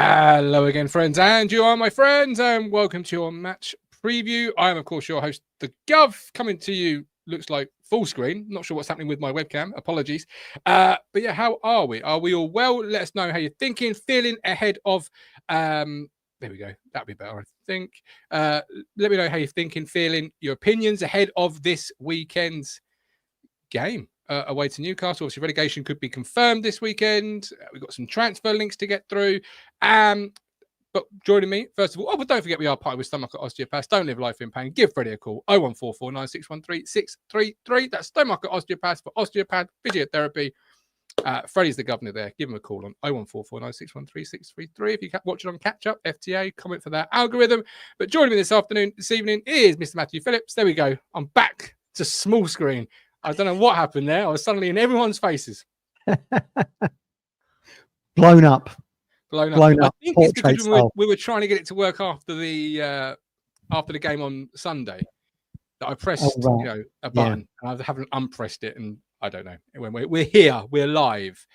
Hello again, friends, and you are my friends, and welcome to your match preview. I am, of course, your host, the Gov, coming to you. Looks like full screen. Not sure what's happening with my webcam. Apologies. But yeah, how are we? Are we all well? Let us know how you're thinking, feeling ahead of. There we go. That'd be better, I think. Let me know how you're thinking, feeling, your opinions ahead of this weekend's game. Away to Newcastle. Obviously, relegation could be confirmed this weekend. We've got some transfer links to get through. But joining me, first of all, but don't forget we are partnered with Stowmarket Osteopaths. Don't live life in pain. Give Freddie a call. 0144 9613 633. That's Stowmarket Osteopaths for osteopath physiotherapy. Freddie's the governor there. Give him a call on 0144 9613 633. If you watch it on Catch Up, FTA, comment for that algorithm. But joining me this evening is Mr. Matthew Phillips. There we go. I'm back to small screen. I don't know what happened there. I was suddenly in everyone's faces. Blown up. I think it's because we were trying to get it to work after the game on Sunday that I pressed a button and I haven't unpressed it, and I don't know. When we're here, we're live.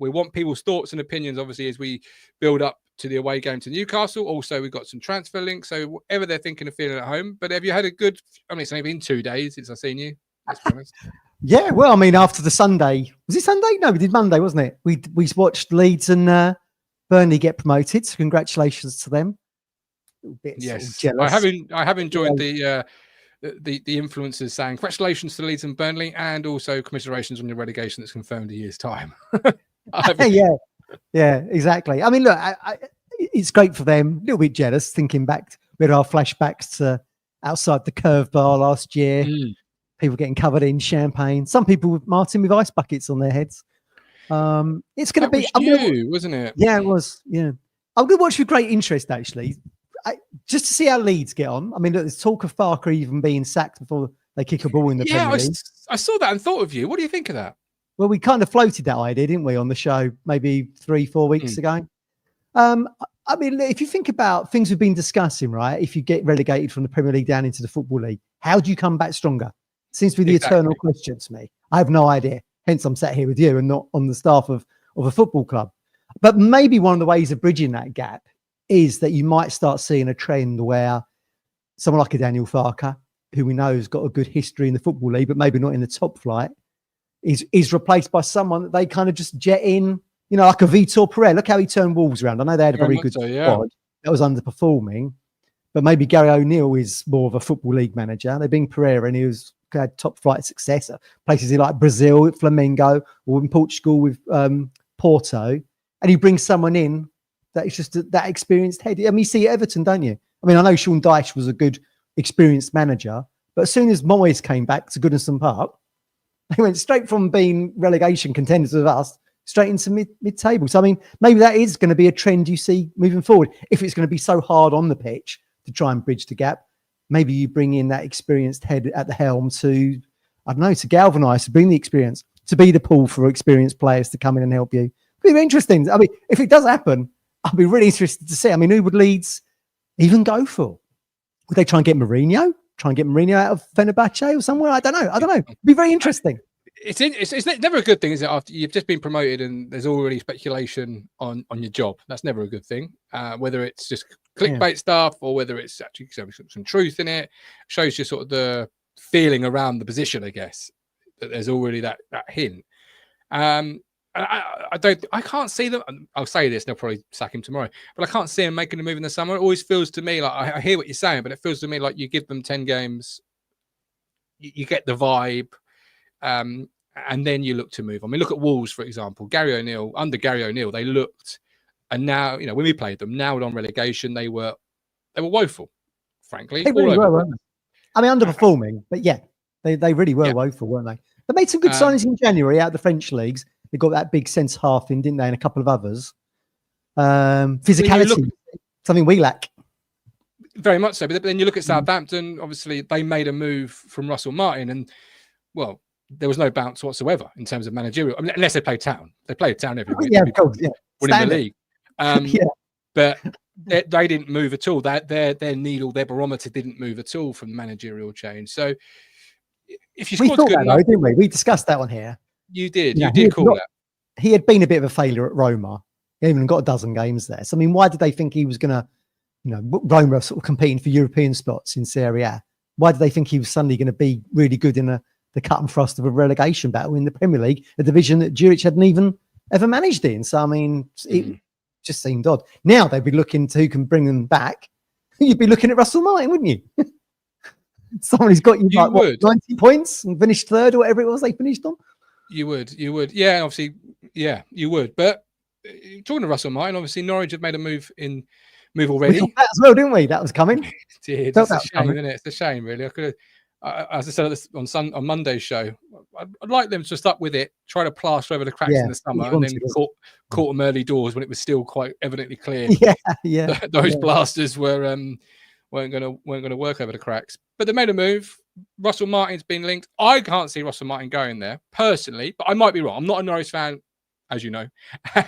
We want people's thoughts and opinions, obviously, as we build up to the away game to Newcastle. Also, we've got some transfer links, so whatever they're thinking of feeling at home. But have you had a good? I mean, it's only been 2 days since I've seen you. Let's be honest. Yeah, well, I mean, after the Sunday, was it Sunday? No, we did Monday, wasn't it? We watched Leeds and Burnley get promoted. So congratulations to them. A little bit yes, sort of jealous. I have enjoyed the influencers saying congratulations to Leeds and Burnley, and also commiserations on your relegation that's confirmed a year's time. yeah, exactly. I mean, look, it's great for them. A little bit jealous thinking back. We had our flashbacks to outside the Curve Bar last year. People getting covered in champagne. Some people with ice buckets on their heads. It's going to be wasn't it? Yeah, it was. Yeah, I'm going to watch with great interest actually, just to see how Leeds get on. I mean, look, there's talk of Farker even being sacked before they kick a ball in the Premier League. I saw that and thought of you. What do you think of that? Well, we kind of floated that idea, didn't we, on the show maybe 3-4 weeks ago. I mean, if you think about things we've been discussing, right? If you get relegated from the Premier League down into the Football League, how do you come back stronger? Seems to be the eternal question to me. I have no idea. Hence, I'm sat here with you and not on the staff of a football club. But maybe one of the ways of bridging that gap is that you might start seeing a trend where someone like a Daniel Farker, who we know has got a good history in the Football League, but maybe not in the top flight, is replaced by someone that they kind of just jet in, like a Vitor Pereira. Look how he turned Wolves around. I know they had a very good squad that was underperforming, but maybe Gary O'Neill is more of a Football League manager. They bring Pereira and he had top flight success at places like Brazil, Flamengo, or in Portugal with Porto, and he brings someone in that is just that experienced head. I mean, you see Everton, don't you? I mean, I know Sean Dyche was a good experienced manager, but as soon as Moyes came back to Goodison Park, they went straight from being relegation contenders with us straight into mid-table. So I mean, maybe that is going to be a trend you see moving forward. If it's going to be so hard on the pitch to try and bridge the gap, maybe you bring in that experienced head at the helm to, I don't know, to galvanise, to bring the experience, to be the pool for experienced players to come in and help you. It'd be interesting. I mean, if it does happen, I'd be really interested to see. I mean, who would Leeds even go for? Would they try and get Mourinho? Try and get Mourinho out of Fenerbahce or somewhere? I don't know. It'd be very interesting. It's never a good thing, is it? After you've just been promoted and there's already speculation on your job. That's never a good thing. Whether it's just clickbait stuff or whether it's actually some truth in it, shows you sort of the feeling around the position, I guess, that there's already that hint. I can't see them. I'll say this, and they'll probably sack him tomorrow, but I can't see him making a move in the summer. It always feels to me like, I hear what you're saying, but it feels to me like you give them 10 games, you get the vibe, and then you look to move on. I mean, look at Wolves, for example. Under Gary O'Neill, they looked, and now, when we played them, now on relegation, they were woeful, frankly. They really were, weren't they? I mean, underperforming, but yeah, they really were woeful, weren't they? They made some good signings in January out of the French leagues. They got that big centre half in, didn't they? And a couple of others. Physicality, something we lack. Very much so. But then you look at Southampton, obviously they made a move from Russell Martin, and well, there was no bounce whatsoever in terms of managerial. I mean, unless they played Town. They played Town every week. Yeah, of course, yeah. Winning the league. But they didn't move at all. Their needle, their barometer didn't move at all from the managerial change. So if you scored good enough, didn't we? We discussed that one here. You did. You did call that. He had been a bit of a failure at Roma. He even got a dozen games there. So I mean, why did they think he was going to, Roma sort of competing for European spots in Serie A? Why did they think he was suddenly going to be really good in the cut and thrust of a relegation battle in the Premier League, a division that Juric hadn't even ever managed in? So I mean, it just seemed odd. Now they'd be looking to who can bring them back. You'd be looking at Russell Martin, wouldn't you? Someone who's got you like what, 90 points and finished third or whatever it was they finished on. You would. Yeah, obviously, yeah, you would. But talking to Russell Martin, obviously Norwich have made a move already. We thought that as well, didn't we? That was coming. It's a shame, isn't it? It's a shame, really. I could have, as I said on Monday's show, I'd like them to just up with it, try to plaster over the cracks in the summer, and then caught them early doors when it was still quite evidently clear. Yeah. Those blasters weren't going to work over the cracks. But they made a move. Russell Martin's been linked. I can't see Russell Martin going there personally, but I might be wrong. I'm not a Norwich fan, as you know,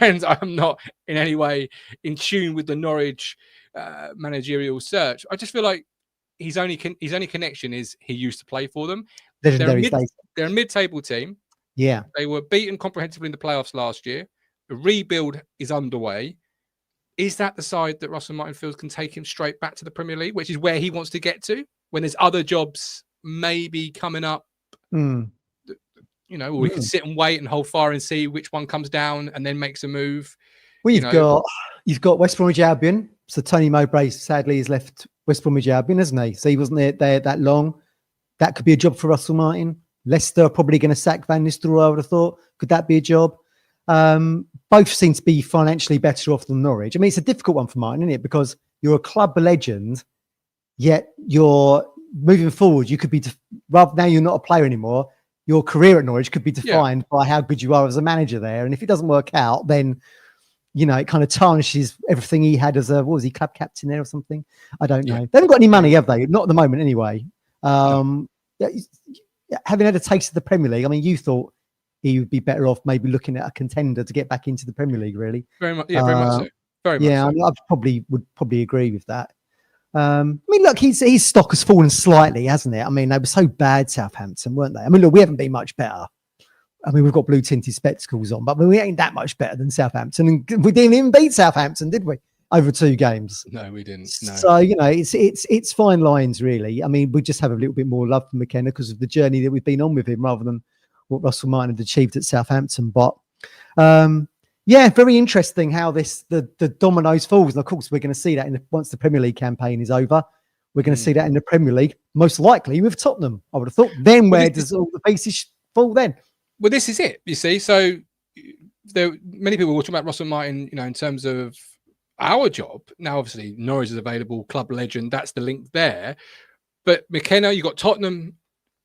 and I'm not in any way in tune with the Norwich managerial search. I just feel like his only connection is he used to play for them. They're a mid-table team. Yeah, they were beaten comprehensively in the playoffs last year. The rebuild is underway. Is that the side that Russell Martin feels can take him straight back to the Premier League, which is where he wants to get to when there's other jobs maybe coming up? Or we can sit and wait and hold fire and see which one comes down and then makes a move. Well, you've got West Bromwich Albion. So Tony Mowbray sadly has left West Bromwich Albion, hasn't he? So he wasn't there that long. That could be a job for Russell Martin. Leicester are probably going to sack Van Nistelrooy, I would have thought. Could that be a job? Both seem to be financially better off than Norwich. I mean, it's a difficult one for Martin, isn't it? Because you're a club legend, yet you're moving forward. You could be, rather now you're not a player anymore. Your career at Norwich could be defined by how good you are as a manager there. And if it doesn't work out, then, it kind of tarnishes everything he had as what was he, club captain there or something? I don't know. They haven't got any money, have they? Not at the moment anyway. Having had a taste of the Premier League, I mean, you thought he would be better off maybe looking at a contender to get back into the Premier League, really. Very much so. Very much so. I mean, I would probably agree with that. I mean, look, his stock has fallen slightly, hasn't it? I mean, they were so bad, Southampton, weren't they? I mean, look, we haven't been much better. I mean, we've got blue tinted spectacles on, but I mean, we ain't that much better than Southampton. And we didn't even beat Southampton, did we? Over 2 games. No, we didn't. No. So, it's fine lines, really. I mean, we just have a little bit more love for McKenna because of the journey that we've been on with him rather than what Russell Martin had achieved at Southampton. But very interesting how the dominoes falls. And of course, we're going to see that once the Premier League campaign is over. We're going to see that in the Premier League, most likely with Tottenham, I would have thought. Then where does all the pieces fall then? Well, this is it, you see. So many people were talking about Russell Martin, in terms of our job. Now, obviously, Norwich is available, club legend. That's the link there. But McKenna, you got Tottenham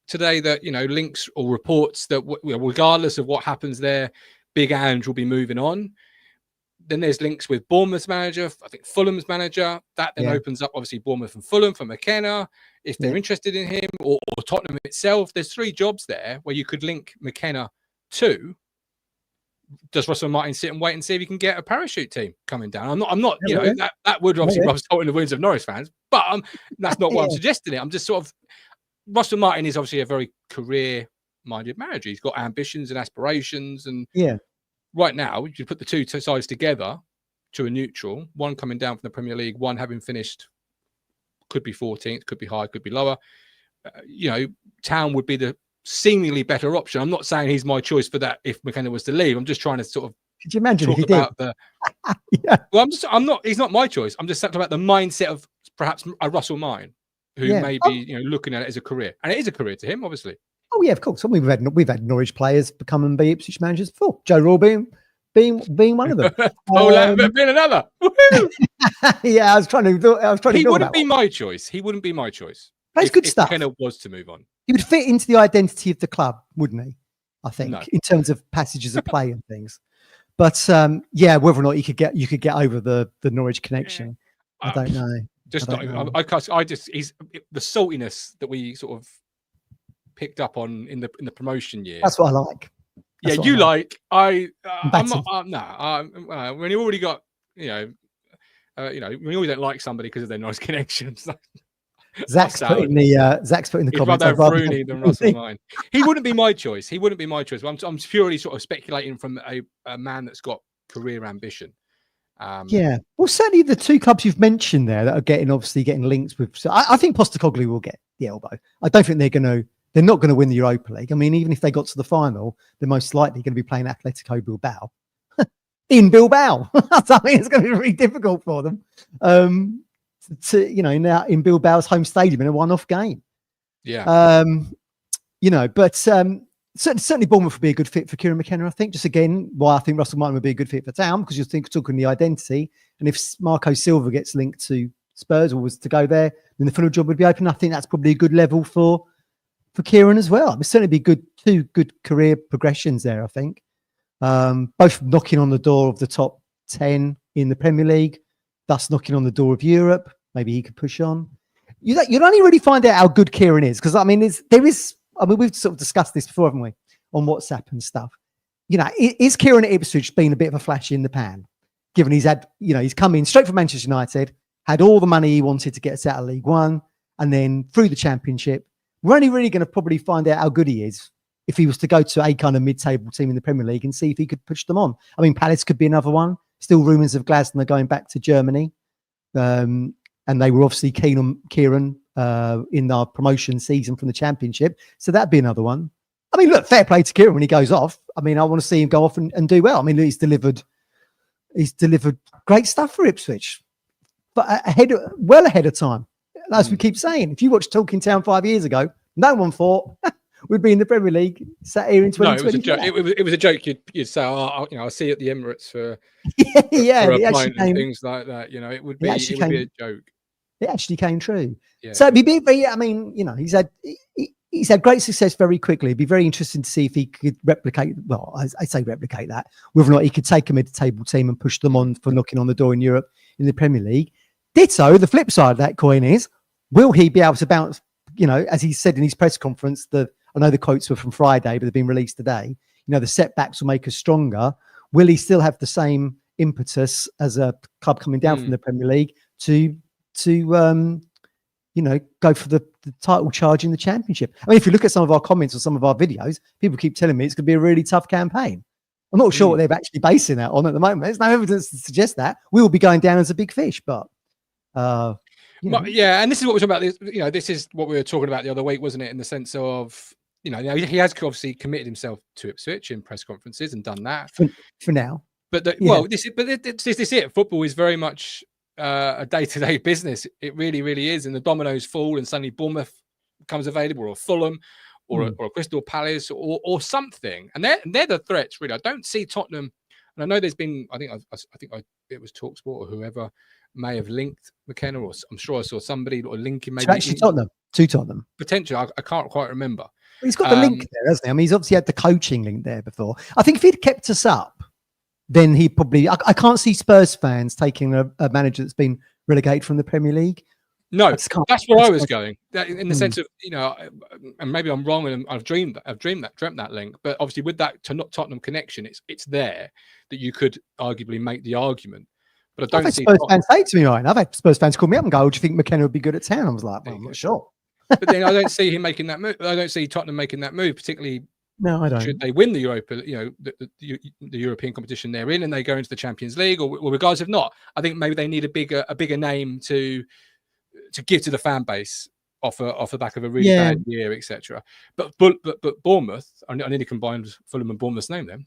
today that, links or reports that regardless of what happens there, Big Ange will be moving on. Then there's links with Bournemouth's manager, I think Fulham's manager. That then opens up, obviously, Bournemouth and Fulham for McKenna, if they're interested in him, or Tottenham itself. There's 3 jobs there where you could link McKenna to. Does Russell Martin sit and wait and see if he can get a parachute team coming down? I'm not, that would obviously rub salt in the wounds of Norwich fans, but that's not what I'm suggesting. I'm just sort of, Russell Martin is obviously a very career-minded manager. He's got ambitions and aspirations, and right now, you put the two sides together to a neutral, one coming down from the Premier League, one having finished, could be 14th, could be high, could be lower. Town would be the seemingly better option. I'm not saying he's my choice for that if McKenna was to leave. I'm just trying to sort of could you imagine talk if he about did? Well, he's not my choice. I'm just talking about the mindset of perhaps a Russell Martin who may be, looking at it as a career. And it is a career to him, obviously. Oh yeah, of course. I mean, we've had Norwich players become and be Ipswich managers before. Joe Raw being one of them. Being another. I was trying to. He wouldn't be my choice. He wouldn't be my choice. That's good stuff. If McKenna was to move on, he would fit into the identity of the club, wouldn't he? I think in terms of passages of play and things. But whether or not you could get over the Norwich connection, I don't know. He's the saltiness that we sort of picked up on in the promotion year. That's what I like. You like. I'm not. When you already got, when you always don't like somebody because of their nice connections. Zach's put in the comments. I'd rather Rooney than Russell Martin. He wouldn't be my choice. I'm purely sort of speculating from a man that's got career ambition. Yeah, well, certainly the two clubs you've mentioned there that are obviously getting linked with. So I think Postecoglou will get the elbow. I don't think they're not going to win the Europa League. I mean, even if they got to the final, they're most likely going to be playing Atletico Bilbao in Bilbao. So I mean, it's going to be really difficult for them now in Bilbao's home stadium in a one-off game. Yeah. But certainly Bournemouth would be a good fit for Kieran McKenna, I think. Just again, why I think Russell Martin would be a good fit for Town, because you're talking the identity. And if Marco Silva gets linked to Spurs or was to go there, then the Fulham job would be open. I think that's probably a good level for Kieran as well. It would certainly be two good career progressions there, I think. Both knocking on the door of the top 10 in the Premier League, thus knocking on the door of Europe. Maybe he could push on. You'd only really find out how good Kieran is, because I mean, we've sort of discussed this before, haven't we, on WhatsApp and stuff. Is Kieran at Ipswich been a bit of a flash in the pan, given he's come in straight from Manchester United, had all the money he wanted to get us out of League One, and then through the Championship. We're only really going to probably find out how good he is if he was to go to a kind of mid-table team in the Premier League and see if he could push them on. I mean, Palace could be another one. Still rumours of Glasner going back to Germany. And they were obviously keen on Kieran in our promotion season from the Championship. So that'd be another one. I mean, look, fair play to Kieran when he goes off. I mean, I want to see him go off and do well. I mean, he's delivered great stuff for Ipswich, but well ahead of time. As we keep saying, if you watched Talking Town 5 years ago, no one thought we'd be in the Premier League sat here in 2020. No, it was a joke. You'd say, I'll see you at the Emirates for a pint and things like that. It would be a joke. It actually came true. Yeah. So it'd be, I mean, he's had great success very quickly. It'd be very interesting to see if he could replicate. Well, I say replicate that, whether or not he could take a mid-table team and push them on for knocking on the door in Europe in the Premier League. Ditto, the flip side of that coin is, will he be able to bounce, as he said in his press conference, I know the quotes were from Friday, but they've been released today. The setbacks will make us stronger. Will he still have the same impetus as a club coming down from the Premier League to go for the title charge in the Championship? I mean, if you look at some of our comments or some of our videos, people keep telling me it's going to be a really tough campaign. I'm not sure what they're actually basing that on at the moment. There's no evidence to suggest that. We will be going down as a big fish, but... and this is what we're talking about. This is what we were talking about the other week, wasn't it? In the sense of, he has obviously committed himself to Ipswich in press conferences and done that for now. But this is it. Football is very much a day-to-day business. It really, really is. And the dominoes fall, and suddenly Bournemouth becomes available, or Fulham, or a Crystal Palace, or something. And they're the threats, really. I don't see Tottenham. And I know there's been, I think it was TalkSport or whoever may have linked McKenna, or I'm sure I saw somebody or linking maybe actually to Tottenham. Potentially, I can't quite remember. He's got the link there, hasn't he? I mean, he's obviously had the coaching link there before. I think if he'd kept us up, then he probably. I can't see Spurs fans taking a manager that's been relegated from the Premier League. No, that's where I was going. In the sense of, and maybe I'm wrong, and I've dreamt that link. But obviously, with that Tottenham connection, it's there that you could arguably make the argument. But I don't see Spurs fans say to me, right? I've had Spurs fans call me up and go, "Do you think McKenna would be good at Town?" I was like, "Well, I'm not sure." But then I don't see him making that move. I don't see Tottenham making that move, particularly. No, I don't. Should they win the Europa, the European competition they're in, and they go into the Champions League, or regardless if not, I think maybe they need a bigger name to give to the fan base off the back of a really bad year, etc. But Bournemouth, I nearly combined Fulham and Bournemouth's name then.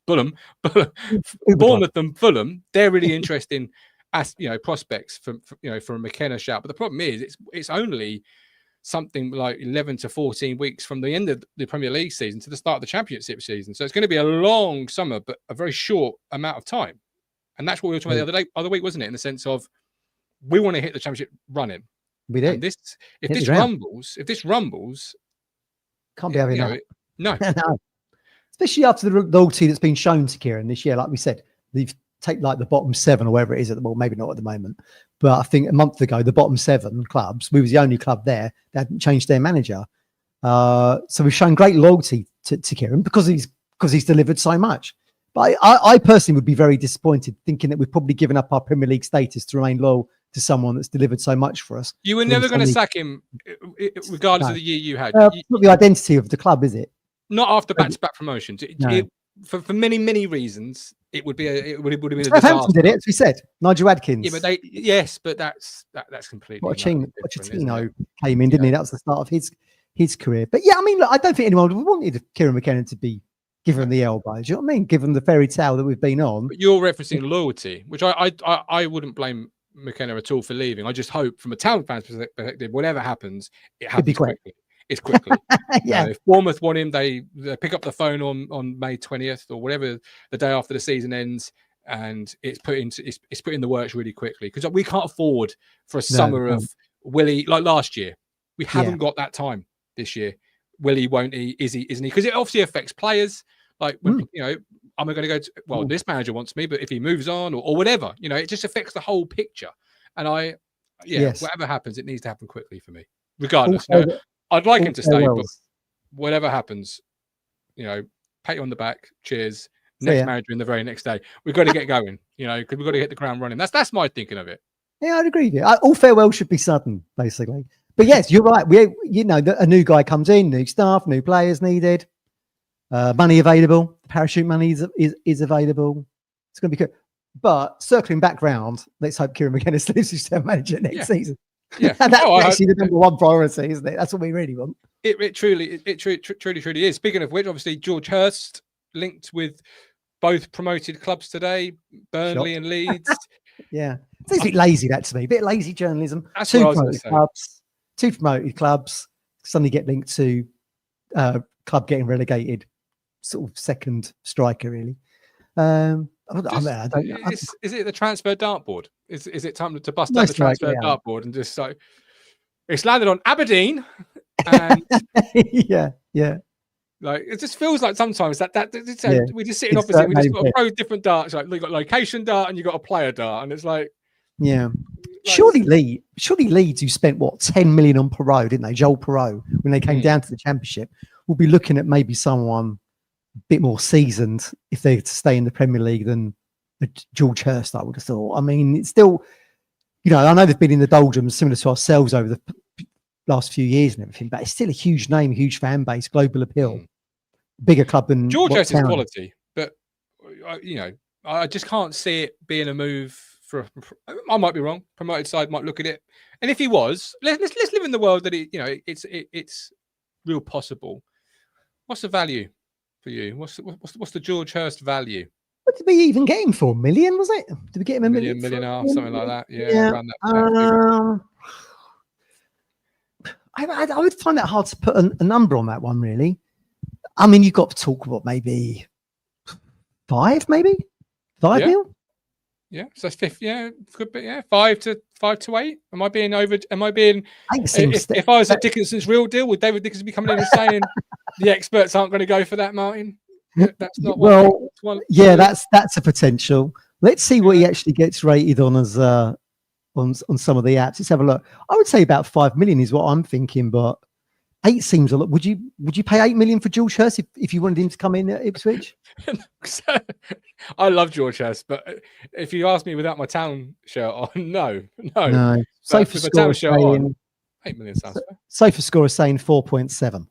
Bournemouth and Fulham, they're really interesting as prospects for a McKenna shout. But the problem is it's only something like 11 to 14 weeks from the end of the Premier League season to the start of the Championship season. So it's going to be a long summer, but a very short amount of time. And that's what we were talking about the other week, wasn't it? In the sense of, we want to hit the Championship running. We do. And if this rumbles, can't be having that. No. Especially after the loyalty that's been shown to Kieran this year. Like we said, they've taken like the bottom 7 or whatever it is maybe not at the moment. But I think a month ago, the bottom 7 clubs, we was the only club there that hadn't changed their manager. So we've shown great loyalty to Kieran because he's delivered so much. But I personally would be very disappointed thinking that we've probably given up our Premier League status to remain loyal to someone that's delivered so much for us. You were never going to sack him, regardless of the year you had. It's not the identity of the club, is it? Not after back-to-back promotions. for many reasons, it would be a disaster. Southampton did it, as we said. Nigel Adkins. Yeah, but that's completely. Pochettino came in, didn't he? That was the start of his career. But yeah, I mean, look, I don't think anyone wanted Kieran McKenna to be given the elbow. Do you know what I mean? Given the fairy tale that we've been on. But you're referencing loyalty, which I wouldn't blame McKenna at all for leaving. I just hope, from a town fan's perspective, whatever happens, it happens quickly. It's quickly. Yeah. If Bournemouth want him, they pick up the phone on May 20th or whatever, the day after the season ends, and it's put in the works really quickly, because we can't afford for a summer of Willie like last year. We haven't got that time this year. Willie won't he? Isn't he? Because it obviously affects players. Like when, am I going to go to? This manager wants me, but if he moves on or whatever, it just affects the whole picture. And whatever happens, it needs to happen quickly for me, regardless. I'd like him to stay, but whatever happens, pat you on the back, cheers. Next manager in the very next day. We've got to get going, because we've got to hit the ground running. That's my thinking of it. Yeah, I'd agree with you. All farewell should be sudden, basically. But yes, you're right. A new guy comes in, new staff, new players needed, money available. The parachute money is available. It's going to be good. But circling back round, let's hope Kieran McKenna stays as manager next season. Yeah, and that's actually the number one priority, isn't it? That's what we really want. It truly is. Speaking of which, obviously George Hirst linked with both promoted clubs today, Burnley and Leeds. Yeah, it's a bit lazy, that to me. A bit lazy journalism. That's two promoted clubs suddenly get linked to club getting relegated. Sort of second striker, really. Is it the transfer dartboard? Is it time to bust out the transfer dartboard and just it's landed on Aberdeen? And yeah. Like it just feels like sometimes we're just sitting opposite. We just got to throw different darts. Like you got location dart and you got a player dart, and it's like, surely Leeds, who spent 10 million on Perot, didn't they? Joel Perot, when they came down to the Championship, will be looking at maybe someone a bit more seasoned if they're to stay in the Premier League than George Hirst, I would have thought. I mean, it's still, I know they've been in the doldrums similar to ourselves over the last few years and everything, but it's still a huge name, huge fan base, global appeal, bigger club than George Hirst is quality. But I just can't see it being a move for. I might be wrong. Promoted side might look at it, and if he was, let's live in the world that it's real possible. What's the value for you? What's the George Hirst value? What did we even get him for? $1 million, was it? Did we get him a million and a half, something like that? Yeah. Around that. I would find it hard to put a number on that one, really. I mean, you've got to talk about maybe 5 mil. Yeah, so 50. Yeah, could be. Yeah, 5 to 8. Am I being over? Am I being? If I was at Dickinson's Real Deal, would David Dickinson be coming in and saying the experts aren't going to go for that, Martin? That's not that's a potential. Let's see what he actually gets rated on as on some of the apps. Let's have a look. I would say about 5 million is what I'm thinking, but 8 seems a lot. Would you pay 8 million for George Hirst if you wanted him to come in at Ipswich? I love George Hirst, but if you ask me without my town shirt on, no. Sofa score is saying 8 million sounds fair. Sofa score is saying 4.7.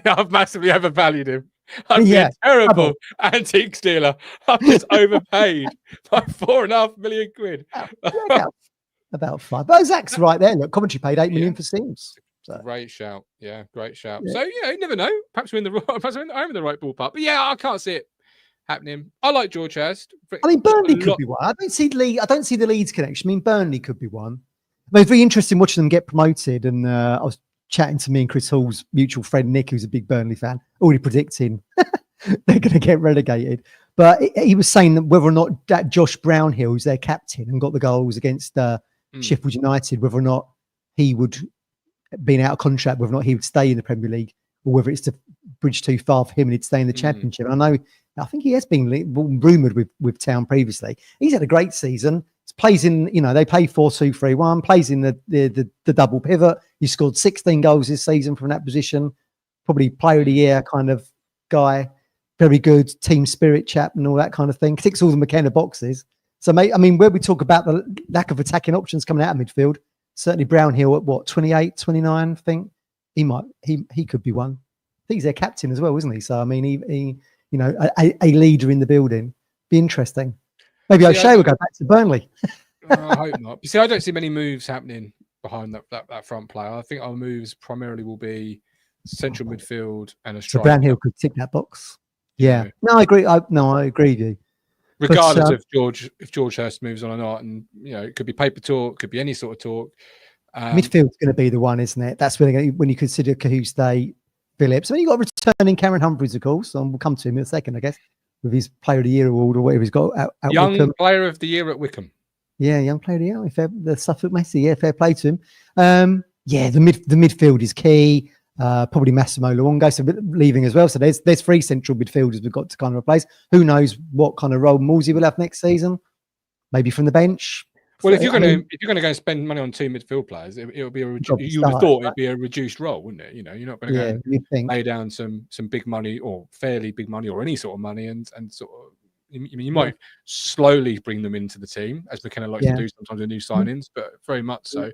I've massively overvalued him. I'm a terrible antiques dealer. I've just overpaid by £4.5 million. About 5. But Zach's right there. Look, Coventry paid 8 million for Sims. So. Great shout. Yeah, great shout. Yeah. So you never know. Perhaps I'm in the right ballpark. But yeah, I can't see it happening. I like George Hirst. I mean, Burnley could be one. I don't see the Leeds connection. I mean, Burnley could be one. But it's very interesting watching them get promoted. And I was chatting to me and Chris Hall's mutual friend Nick, who's a big Burnley fan, already predicting they're going to get relegated. But he was saying that whether or not that Josh Brownhill, who's their captain and got the goals against Sheffield United, whether or not he would, being out of contract, whether or not he would stay in the Premier League, or whether it's to bridge too far for him and he'd stay in the Championship. And I think he has been rumoured with Town previously. He's had a great season. He plays in, they play 4-2-3-1, plays in the double pivot. He scored 16 goals this season from that position. Probably player of the year kind of guy. Very good team spirit chap and all that kind of thing. Ticks all the McKenna boxes. So, mate, I mean, where we talk about the lack of attacking options coming out of midfield, certainly Brownhill at 28, 29, I think he could be one. I think he's their captain as well, isn't he? So, I mean, you know, a leader in the building. Be interesting. Maybe O'Shea will go back to Burnley. I hope not. You see, I don't see many moves happening behind that front player. I think our moves primarily will be central midfield and a striker. So Brownhill could tick that box. Yeah. No, I agree. I agree with you. Regardless of if George Hirst moves on or not, and you know, it could be paper talk, could be any sort of talk. Midfield's going to be the one, isn't it? That's when you consider Cahuste, Phillips. I mean, you've got returning Cameron Humphreys, of course, and we'll come to him in a second, I guess, with his Player of the Year award or whatever he's got. Young Wickham. Player of the Year at Wickham. Yeah, young player of the year. The Suffolk Messi, yeah, fair play to him. Yeah, the midfield is key. Probably Massimo Luongo, so leaving as well. So there's 3 central midfielders we've got to kind of replace. Who knows what kind of role Morsey will have next season? Maybe from the bench. Well, if you're going to go and spend money on 2 midfield players, it'll be you would have thought it'd be a reduced role, wouldn't it? You know, you're not going to go lay down some big money or fairly big money or any sort of money and sort of. I mean, you might slowly bring them into the team, as McKenna likes to do sometimes with new signings, but very much so.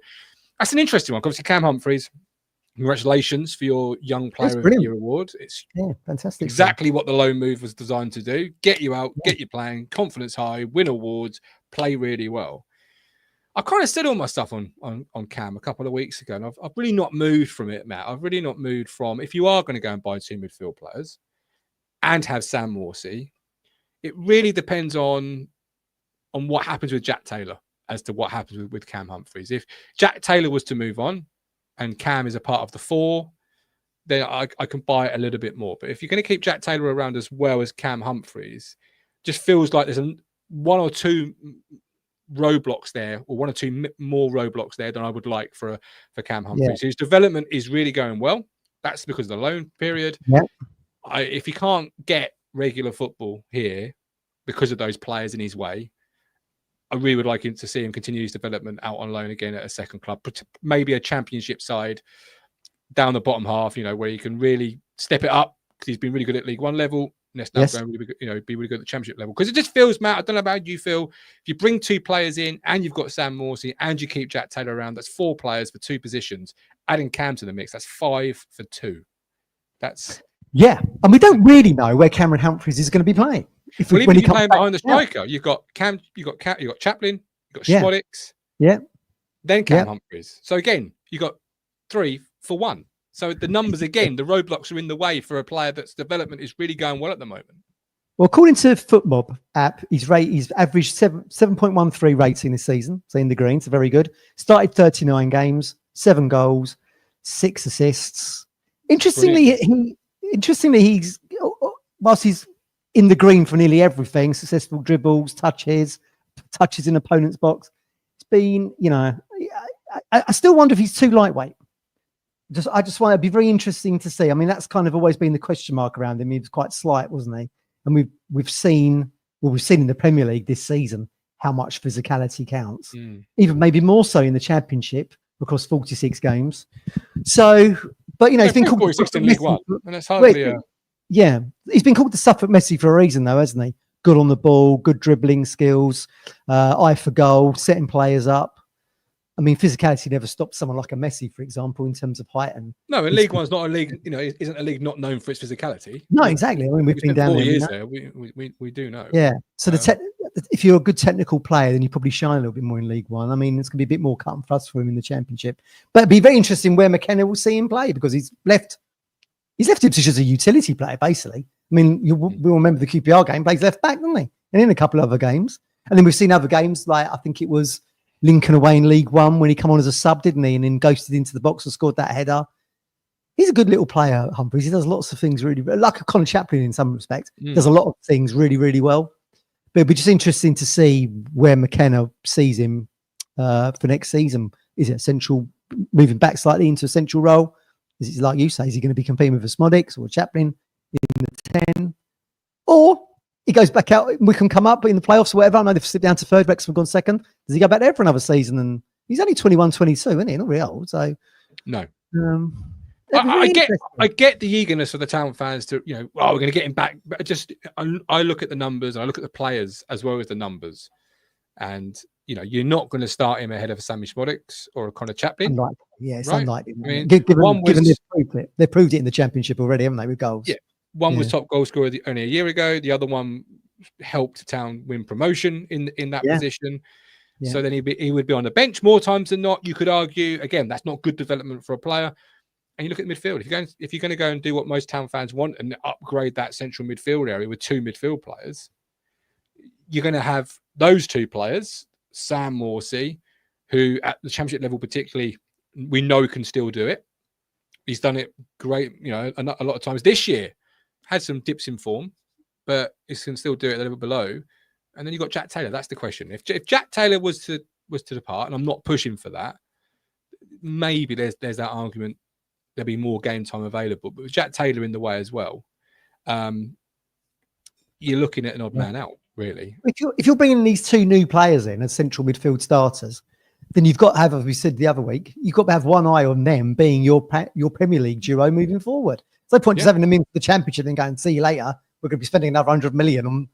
That's an interesting one. Obviously, Cam Humphreys, congratulations for your Young Player of the Year award. It's fantastic. Exactly what the loan move was designed to do. Get you out, get you playing, confidence high, win awards, play really well. I kind of said all my stuff on Cam a couple of weeks ago, and I've really not moved from it, Matt. I've really not moved from, if you are going to go and buy 2 midfield players and have Sam Morsey, it really depends on what happens with Jack Taylor as to what happens with Cam Humphreys. If Jack Taylor was to move on and Cam is a part of the 4, then I can buy it a little bit more. But if you're going to keep Jack Taylor around as well as Cam Humphreys, just feels like there's 1 or 2 roadblocks there, or 1 or 2 more roadblocks there than I would like for Cam Humphreys. His development is really going well. That's because of the loan period. Yeah. If he can't get regular football here because of those players in his way, I really would like him to see him continue his development out on loan again at a second club, maybe a championship side down the bottom half, you know, where he can really step it up because he's been really good at League One level. Next now going really, you know, be really good at the championship level. Because it just feels, Matt, I don't know about how you feel. If you bring 2 players in and you've got Sam Morsey and you keep Jack Taylor around, that's 4 players for 2 positions. Adding Cam to the mix, that's 5 for 2. That's and we don't really know where Cameron Humphreys is going to be playing. Even if you're playing behind the striker, you've got Cam, you've got Chaplin, you've got Schmodix, then Cam Humphreys. So again, you've got 3 for 1. So the numbers again, the roadblocks are in the way for a player that's development is really going well at the moment. Well, according to FootMob app, he's averaged 7.13 rating this season. So in the green, so very good. Started 39 games, 7 goals, 6 assists. Interestingly, he's whilst he's in the green for nearly everything, successful dribbles, touches in opponent's box. It's been, you know, I still wonder if he's too lightweight. I just want to be very interesting to see. I mean, that's kind of always been the question mark around him. He was quite slight, wasn't he? And we've seen in the Premier League this season how much physicality counts. Even maybe more so in the Championship across 46 games. So, but you know, he's been called 46 in League One, and that's hardly he's been called the Suffolk Messi for a reason, though, hasn't he? Good on the ball, good dribbling skills, eye for goal, setting players up. I mean, physicality never stopped someone like a Messi, for example, in terms of height. And no, and League One's not a league. You know, isn't a league not known for its physicality. No, exactly. I mean, we've been down 4 there. years there. We do know. Yeah. So if you're a good technical player, then you probably shine a little bit more in League One. I mean, it's going to be a bit more cut and thrust for him in the Championship. But it'd be very interesting where McKenna will see him play, because he's left Ipswich as a utility player, basically. I mean, we'll remember the QPR game, plays left back, doesn't he? And in a couple of other games. And then we've seen other games, like I think it was Lincoln away in League One when he come on as a sub, didn't he? And then ghosted into the box and scored that header. He's a good little player, Humphreys. He does lots of things really, like a Conor Chaplin in some respect. Does a lot of things really, really well. But it'd be just interesting to see where McKenna sees him for next season. Is it central, moving back slightly into a central role? Is it, like you say, is he going to be competing with a Smodix or a Chaplin in the 10? Or he goes back out, we can come up in the playoffs or whatever. I know they've slipped down to third, Wrexham have gone second. Does he go back there for another season? And he's only 21, 22, isn't he? Not really old. So no. I get the eagerness of the town fans to, you know, we're going to get him back. But I look at the numbers, I look at the players as well as the numbers. And, you know, you're not going to start him ahead of a Sammy Smodix or a Conor Chaplin. Unlikely. Yeah, it's unlikely. I mean, given they've proved it in the Championship already, haven't they, with goals? Yeah. One was top goal scorer only a year ago. The other one helped Town win promotion in that position. Yeah. So then he would be on the bench more times than not. You could argue, again, that's not good development for a player. And you look at midfield. If you're going to go and do what most Town fans want and upgrade that central midfield area with 2 midfield players, you're going to have those 2 players, Sam Morsey, who at the Championship level particularly, we know can still do it. He's done it great, a lot of times this year. Had some dips in form, but he can still do it at the level below. And then you've got Jack Taylor. That's the question. If Jack Taylor was to depart, and I'm not pushing for that, maybe there's that argument there'll be more game time available. But with Jack Taylor in the way as well, you're looking at an odd man out, really. If you're bringing these 2 new players in as central midfield starters, then you've got to have, as we said the other week, you've got to have one eye on them being your Premier League duo moving forward. It's no point just having them in for the Championship and going, see you later. We're going to be spending another 100 million on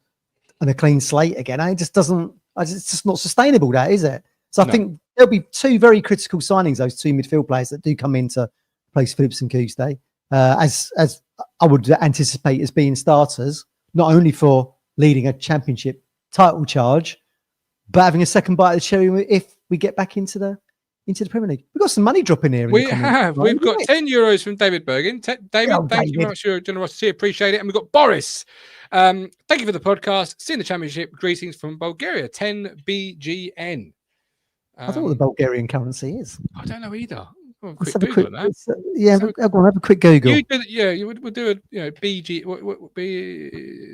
a clean slate again. It just doesn't. It's just not sustainable, that is it? So I think there'll be 2 very critical signings. Those 2 midfield players that do come into place Phillips and Tuesday, as I would anticipate as being starters, not only for leading a Championship title charge, but having a second bite of the cherry if we get back into the Premier League. We've got some money dropping here. We've got €10 from David Bergen. David, thank you very much for your generosity. Appreciate it. And we've got Boris. Thank you for the podcast. Seeing the Championship. Greetings from Bulgaria. 10 BGN. I don't know what the Bulgarian currency is. I don't know either. Let's have a quick Google. We'll do a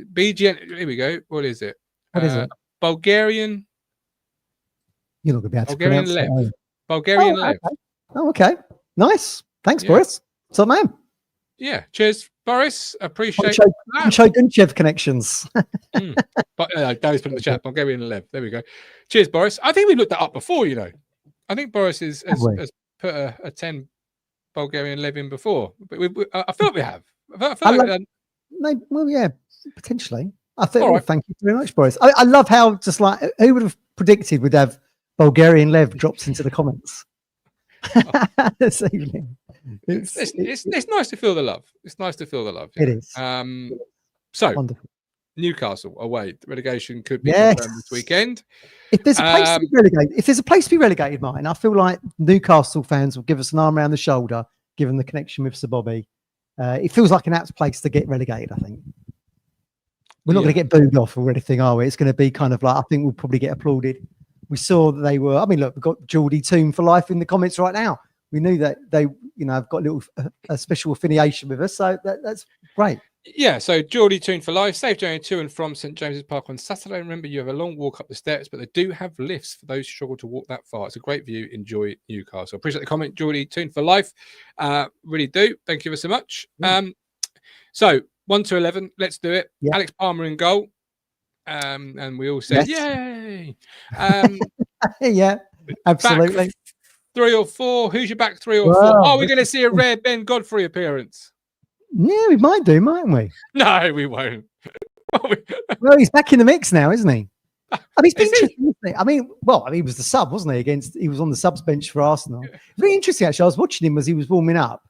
BGN. Here we go. What is it? What is it? Bulgarian. You're not going to be able to pronounce it. Bulgarian Lev. Okay. Oh, okay. Nice. Thanks, Boris. What's up, man? Yeah. Cheers, Boris. Appreciate Gunchev connections. But Daddy's put in the chat. Bulgarian Lev. There we go. Cheers, Boris. I think we looked that up before. I think Boris has put a 10 Bulgarian Lev in before. But I feel like we have. Potentially. Thank you very much, Boris. I love how just like who would have predicted we'd have Bulgarian Lev drops into the comments this evening. It's nice to feel the love. It's nice to feel the love. It is. So wonderful. Newcastle away. The relegation could be confirmed this weekend. If there's a place to be relegated, Martin, I feel like Newcastle fans will give us an arm around the shoulder, given the connection with Sir Bobby. It feels like an apt place to get relegated, I think. We're not going to get booed off or anything, are we? It's going to be kind of like, I think we'll probably get applauded. We saw that they were, look, we've got Geordie Toon for life in the comments right now. We knew that they, have got a special affiliation with us. So that's great. Yeah, so Geordie Toon for life. Safe journey to and from St James's Park on Saturday. Remember, you have a long walk up the steps, but they do have lifts for those who struggle to walk that far. It's a great view. Enjoy Newcastle. Appreciate the comment, Geordie Toon for life. Really do. Thank you so much. So 1 to 11. Let's do it. Yeah. Alex Palmer in goal. And we all said, yay. Yeah, absolutely. Back 3 or 4. Who's your back 3 or 4? Oh, we're going to see a rare Ben Godfrey appearance. Yeah, we might do, mightn't we? No, we won't. Well, he's back in the mix now, isn't he? He's been interesting, isn't he? He was the sub, wasn't he? He was on the subs bench for Arsenal. It's very interesting, actually. I was watching him as he was warming up,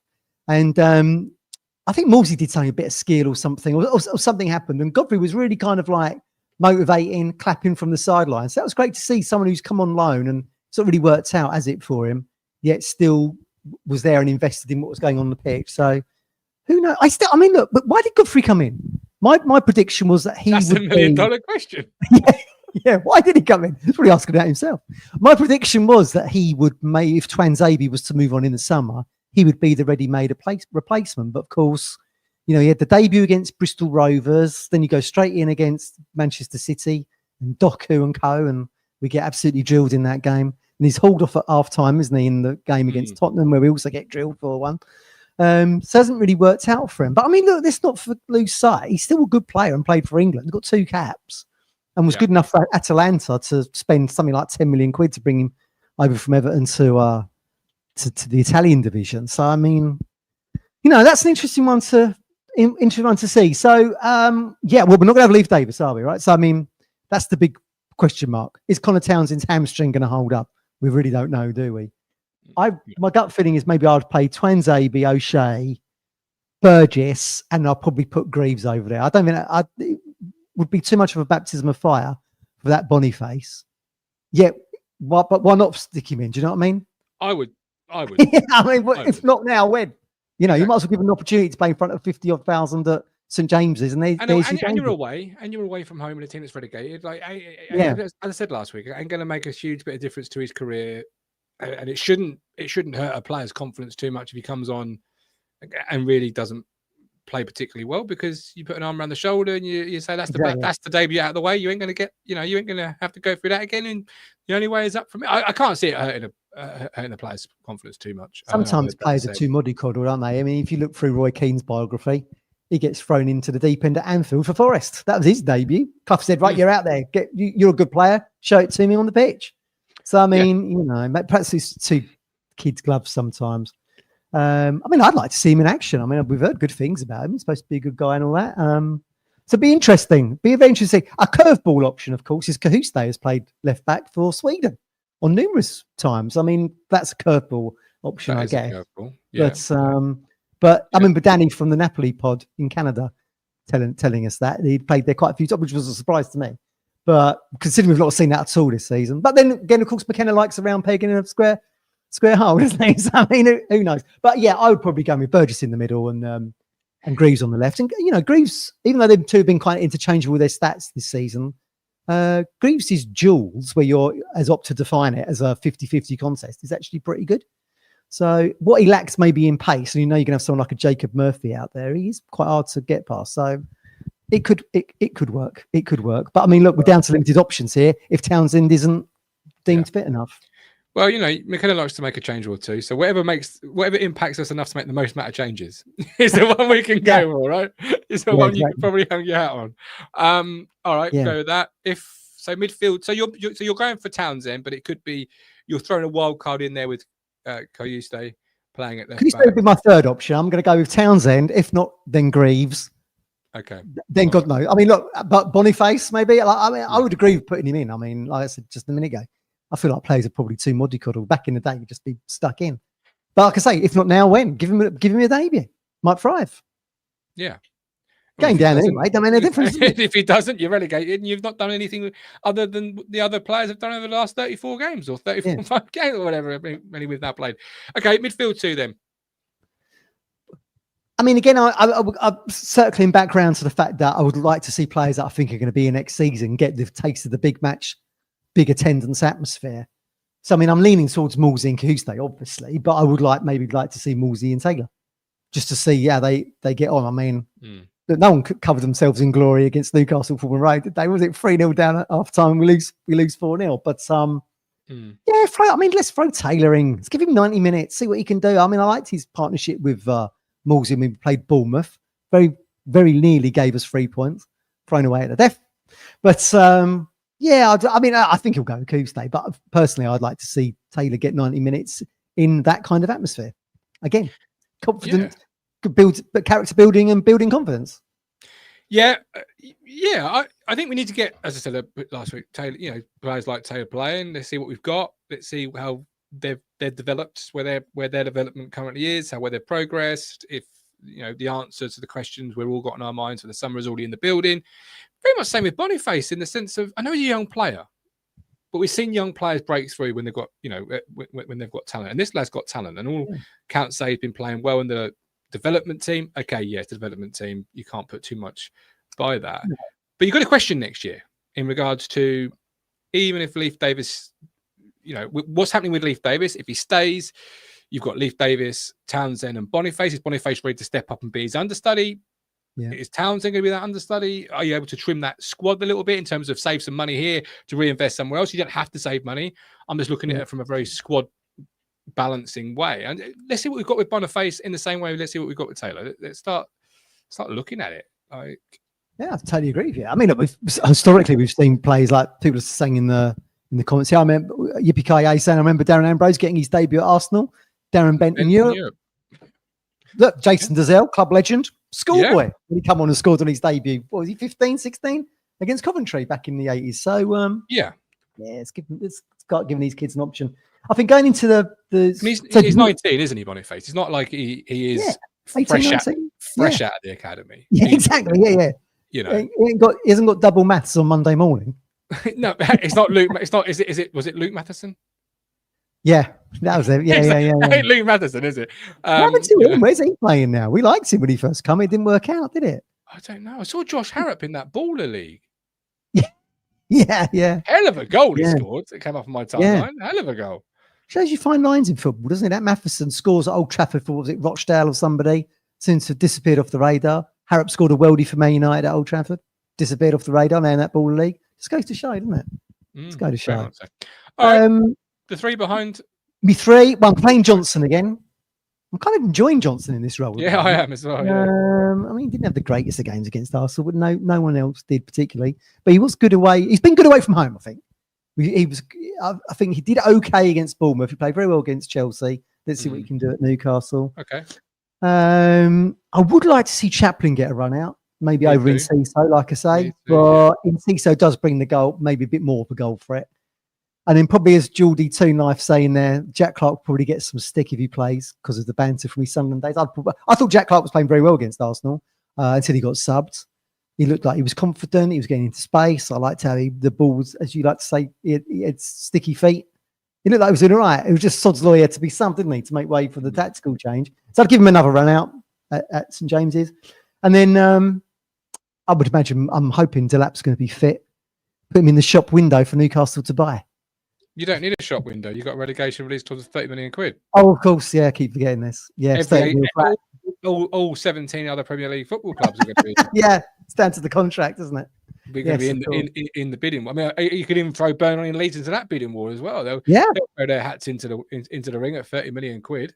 and I think Morsey did something, a bit of skill or something, or something happened, and Godfrey was really kind of like motivating, clapping from the sidelines. So that was great to see someone who's come on loan and it's not really worked out, has it, for him, yet still was there and invested in what was going on the pitch. So who knows? Look, but why did Godfrey come in? My prediction was that That's a $1 million question. Yeah, why did he come in? He's probably asking that himself. My prediction was that he would, if Twanzebe was to move on in the summer, he would be the ready-made replacement. But of course, he had the debut against Bristol Rovers, then you go straight in against Manchester City and Doku and co, and we get absolutely drilled in that game. And he's hauled off at half-time, isn't he, in the game against Tottenham, where we also get drilled for one. So it hasn't really worked out for him. But look, let's not lose sight. He's still a good player and played for England. He's got 2 caps and was good enough for Atalanta to spend something like 10 million quid to bring him over from Everton to the Italian division. So, that's an interesting one to see. So, we're not going to have Leif Davis, are we? Right. So, that's the big question mark. Is Connor Townsend's hamstring going to hold up? We really don't know, do we? My gut feeling is maybe I'd play Twanzebe, O'Shea, Burgess, and I'll probably put Greaves over there. I don't think it would be too much of a baptism of fire for that Boniface. Yeah, but why not stick him in? Do you know what I mean? I would. I mean, if not now, when? You know, you might as well give him an opportunity to play in front of 50-odd thousand at St James's, and you're away, and you're away from home in a team that's relegated. Like, as I said last week, it ain't going to make a huge bit of difference to his career, and it shouldn't hurt a player's confidence too much if he comes on and really doesn't play particularly well, because you put an arm around the shoulder and you say that's the debut out of the way. You ain't going to get, you ain't going to have to go through that again. And the only way is up from it. I can't see it hurting the player's confidence too much. Sometimes players are too mollycoddled, aren't they? I mean, if you look through Roy Keane's biography, he gets thrown into the deep end at Anfield for Forest. That was his debut. Clough said, "Right, you're out there. You're a good player. Show it to me on the pitch." So I mean, perhaps it's too kids' gloves sometimes. I mean, I'd like to see him in action. I mean, we've heard good things about him. He's supposed to be a good guy and all that. So it'd be interesting. Be very interesting. A curveball option, of course, is Cahuste has played left back for Sweden on numerous times. I mean, that's a curveball option, I guess. Yeah. But I remember Danny from the Napoli pod in Canada telling us that he'd played there quite a few times, which was a surprise to me. But considering we've not seen that at all this season. But then again, of course, McKenna likes a round peg in a square hole, doesn't he? So, I mean, who knows? But yeah, I would probably go with Burgess in the middle and Greaves on the left. And Greaves, even though them two have been quite interchangeable with their stats this season, Greaves' duels, where you're as opt to define it as a 50-50 contest, is actually pretty good. So what he lacks maybe in pace, and you're going to have someone like a Jacob Murphy out there. He's quite hard to get past. So it could work. It could work. But I mean, look, we're down to limited options here if Townsend isn't deemed fit enough. Well, McKenna likes to make a change or two. So whatever impacts us enough to make the most amount of changes is the one we can go for, right? It's the one you can probably hang your hat on. All right, go with that. Midfield. So you're going for Townsend, but it could be you're throwing a wild card in there with Cahuste playing at left back. Cahuste would be my third option. I'm going to go with Townsend. If not, then Greaves. Okay. Then God knows. I mean, look, but Boniface maybe. I would agree with putting him in. I mean, like I said just a minute ago, I feel like players are probably too mollycoddled. Back in the day, you'd just be stuck in. But like I say, if not now, when? Give him a debut. Might thrive. Yeah. Going down anyway. Don't make a difference. If he doesn't, you're relegated, and you've not done anything other than the other players have done over the last 34 games or 35 games or whatever many we've now played. Okay, midfield two then. I mean, again, I'm circling back around to the fact that I would like to see players that I think are going to be in next season get the taste of the big match, big attendance atmosphere. So, I mean, I'm leaning towards Moulsey and Cahuste, obviously, but I would like to see Moulsey and Taylor just to see how they get on. I mean, no one could cover themselves in glory against Newcastle Fulham Road, did they? Was it 3-0 down at half time? We lose 4-0. But I mean, let's throw Taylor in. Let's give him 90 minutes, see what he can do. I mean, I liked his partnership with Moulsey. We played Bournemouth. Very, very nearly gave us 3 points, thrown away at the death. But I think he'll go with Cahuste. But personally, I'd like to see Taylor get 90 minutes in that kind of atmosphere. Again, confident. Build character building and building confidence. I think we need to get, as I said last week, Taylor, players like Taylor playing. Let's see what we've got. Let's see how they've developed, where their development currently is, where they've progressed. If the answer to the questions we've all got in our minds for the summer is already in the building. Very much same with Boniface in the sense of, I know he's a young player, but we've seen young players break through when they've got when they've got talent, and this lad's got talent, and all counts say he's been playing well in the development team. Okay, yes, the development team. You can't put too much by that. No. But you've got a question next year in regards to, even if Leif Davis, what's happening with Leif Davis? If he stays, you've got Leif Davis, Townsend, and Boniface. Is Boniface ready to step up and be his understudy? Yeah. Is Townsend going to be that understudy? Are you able to trim that squad a little bit in terms of save some money here to reinvest somewhere else? You don't have to save money. I'm just looking at it from a very squad balancing way, and let's see what we've got with Boniface in the same way. Let's see what we've got with Taylor. Let's start looking at it. I totally agree with you. I mean, historically we've seen players like people are saying in the comments here. I remember Yippee Ki saying, I remember Darren Ambrose getting his debut at Arsenal. Darren Bent in Europe. Look, Jason Dazelle, club legend, schoolboy. When he come on and scored on his debut, what was he, 15, 16 against Coventry back in the 80s? So let's start giving these kids an option. I think going into he's 19, isn't he, Boniface? It's not like he is 18, fresh out of the academy. Yeah, exactly. Yeah. You know, he hasn't got double maths on Monday morning. no, it's not Luke. It's not. Is it? Was it Luke Matheson? Yeah, that was it. Yeah. Ain't Luke Matheson, is it? What happened to him? Where's he playing now? We liked him when he first came. It didn't work out, did it? I don't know. I saw Josh Harrop in that Baller League. Yeah. Hell of a goal he scored. It came off on my timeline. Hell of a goal. Shows you fine lines in football, doesn't it? That Matheson scores at Old Trafford for, was it Rochdale or somebody? Seems to have disappeared off the radar. Harrop scored a worldie for Man United at Old Trafford. Disappeared off the radar now in that Baller League. Just goes to show, doesn't it? Just go to show. So. All right. The three behind. Me three. Well, I'm playing Johnson again. I'm kind of enjoying Johnson in this role. Yeah, I am as well. Yeah. I mean, he didn't have the greatest of games against Arsenal, but no one else did particularly. But he was good away. He's been good away from home, I think. He was. I think he did okay against Bournemouth. He played very well against Chelsea. Let's see what he can do at Newcastle. Okay. I would like to see Chaplin get a run out, maybe over in Ciso, like I say. But in Ciso does bring the goal, maybe a bit more of a goal threat. And then probably as Geordie Toon Life saying there, Jack Clark probably gets some stick if he plays because of the banter from his Sunderland days. I thought Jack Clark was playing very well against Arsenal until he got subbed. He looked like he was confident. He was getting into space. I liked how the ball was, as you like to say, he had sticky feet. He looked like he was doing all right. It was just sod's lawyer to be subbed, didn't he, to make way for the tactical change. So I'd give him another run out at St James's. And then I would imagine, I'm hoping Delap's going to be fit. Put him in the shop window for Newcastle to buy. You don't need a shop window. You got relegation release towards 30 million quid. Oh, of course. Yeah, I keep forgetting this. Yeah, all 17 other Premier League football clubs are going to be. Yeah, it's down to the contract, isn't it? We're going to be in the bidding war. I mean, you could even throw Burnley and Leeds into that bidding war as well. They'll throw their hats into the ring at 30 million quid.